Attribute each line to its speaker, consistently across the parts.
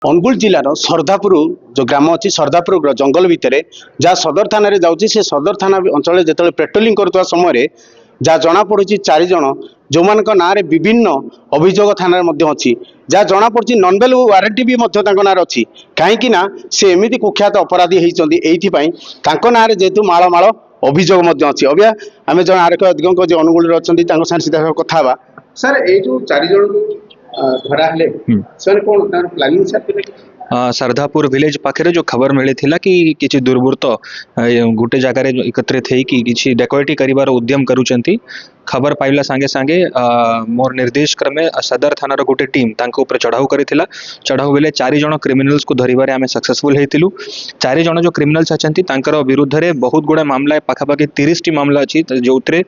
Speaker 1: अनुगुल जिलार सरधापुर जो ग्राम अच्छी सरधापुर जंगल भितर जहाँ सदर थाना जाऊँगी से सदर थाना अंचल जो पेट्रोलिंग करुवा समय जहाँ जना पड़ी 4 जन जो मान ना विभिन्न अभियोग थाना अच्छी जहाँ जना पड़ी ननवेल वारंटी भी ना अच्छी कहीं से एमती कुख्यात अपराधी होती ना जेहेतु मालमाल अभियोग अच्छी अभिया आम जन आरक्षक अधिक जो अनुगुल अच्छा सीधा कथा सर ये जो 4 जन धरा कौन प्लानिंग
Speaker 2: सरधापुर विलेज पाखे जो खबर मिली थिला कि किसी दुर्बृत्त गोटे जगार एकत्रित होगी किसी डकैती करिवार उद्यम करुचंती खबर पाइला सांगे सांगे मोर निर्देश क्रमे सदर थानार गोटे टीम तांको ऊपर चढ़ाऊ करिथिला चढ़ाऊ बेले 4 जन क्रिमिनल्स को धरिबारे आमे सक्सेसफुल हेतिलु 4 जन जो क्रिमिनल्स अछंती तांकर विरुद्ध रे बहुत गुडा मामला पाखापाखि 30 टी मामला अछि जोतरे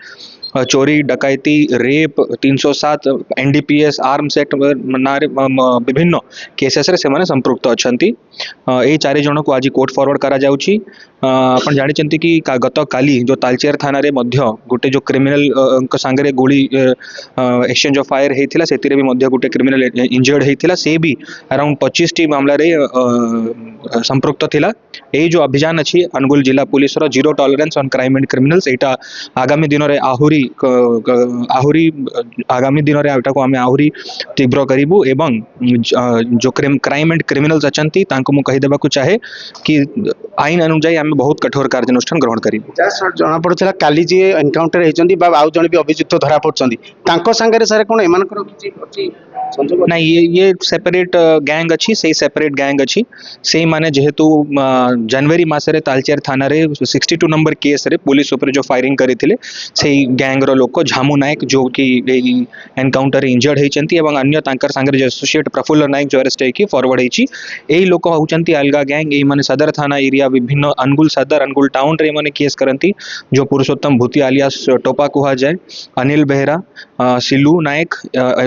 Speaker 2: चोरी डकैती रेप 307 एनडीपीएस आर्म्स एक्ट विभिन्न केसेस रे सेमाने संपृक्त अछंती ए 4 जन को आज कोर्ट फॉरवर्ड करा जाउची आपण जानिचंती कि गत काली जो तालचेर थाना रे मध्य गोटे जो क्रिमिनल सांगरे गोली एक्सचेंज ऑफ फायर हेतिला सेतिरे भी मध्य गोटे क्रिमिनल इंजर्ड हेतिला से भी अराउंड 25 टी मामला रे संपृक्त थिला ए जो अभियान अछि अनुगुल जिला पुलिस रो zero tolerance on crime and criminals एटा आगामी दिन रे आहुरी आगामी दिन रे एटा को हमें आहुरी तीव्र करिबु एवं जो क्राइम एंड क्रिमिनल्स अछंती तांको मु कहि देबा को चाहे कि आईन अनुसार आम बहुत कठोर कार्यानुष्ठान ग्रहण करिबु
Speaker 1: जना पड़ता काली जी एनकाउंटर होती आउ जन भी अभियुक्त धरा पड़े सर कौन एम
Speaker 2: ना ये सेपरेट गैंग अच्छी से सेपरेट गैंग अच्छी से माने जेहेतु जनवरी मासरे तालचेर थाना रे 62 नंबर केस रे पुलिस ऊपर जो फायरिंग करिथिले से गैंग रो लोक झामू नायक जो कि एनकाउंटर इंजर्ड हेचंती एवं अन्य तांकर संगे जो एसोसिएट प्रफुल्ल नायक जो अरेस्ट हेकी फॉरवर्ड हेची एही लोक होचंती अलगा गैंग ए माने सदर थाना एरिया विभिन्न अनुगुल सदर अनुगुल टाउन रे माने केस करंती जो पुरुषोत्तम भूती आलियास टोपा कुहा जाए अनिल बेहरा सिलू नायक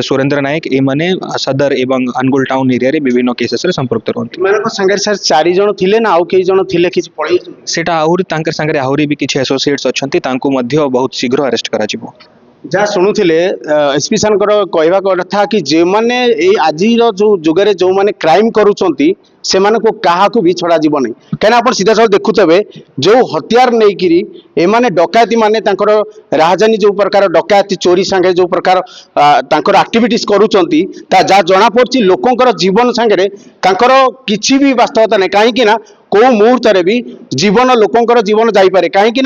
Speaker 2: सुरेंद्र नायक ए माने सदर एवं अनुगुल टाउन एरिया रे विभिन्न केसेस रे संपर्क रहंती
Speaker 1: मानको संगे सर 4 जन थिले ना आउ कई जन थिले किछ पळै
Speaker 2: सेटा आहुरी तांकर संगे आहुरी भी किछ एसोसिएट्स अछंती तांको मध्य बहुत शीघ्र अरेस्ट करा जिवो
Speaker 1: जहाँ शुणुले एसपी सान कहवा कथा कि जे माने आज जो जुगे जो माने क्राइम करुचंती से माने को कहा भी छड़ा जीव नहीं कहीं आप सीधा साल देखुवे जो हथियार नहीं एमाने डकैती माने राजधानी जो प्रकार डकैती चोरी सांगे जो प्रकार आक्टिविटीज करुचंती जहाँ जना पड़ी लोकंकर जीवन सांगे किसी भी वास्तवता नहीं कहीं कौ मुहूर्त भी जीवन लोकंकर जीवन जापे कहीं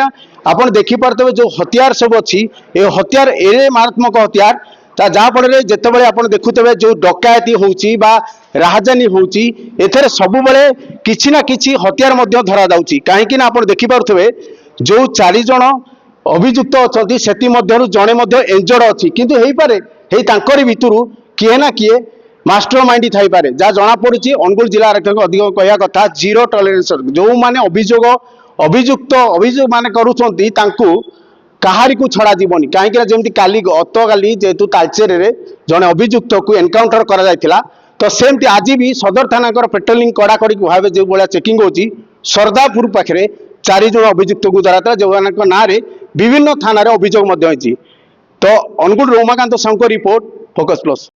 Speaker 1: आप देखिपे जो हथियार सब अच्छी ये हथियार ए मारात्मक हथियार जहाँफल जितेबाला आप देखुवे जो डकैती होची बा राजधानी होची एथरे सबु बेले किछि ना किछि हथियार मध्य धरा जाउची कहीं आप देखिपे जो 4 जन अभियुक्त अच्छा से जड़े इंजर्ड अच्छी किंतु हेई पारे हे तांकरी भितरु किए ना किए मास्टर माइंड थाई पारे जहाँ जना पड़ी अनुगुल जिला आरक्षक अधिक कहवा कथा जीरो टॉलरेंस जो माने अभियुक्त अभियोग माने करुचंती तांकु कहारी को छड़ा जीवनी कहीं जमी काली गत काली जेहेतु तालचेर रे जड़े अभियुक्त को एनकाउंटर करा जायतिला तो सेमती आज भी सदर थाना पेट्रोलिंग कड़ाकड़ी भाव जो भाया चेकिंग होची सरदापुर पाखे 4 जन अभियुक्त को धरा जो ना विभिन्न थाना अभियोग तो Anugul Ramakant Sahu report focus plus.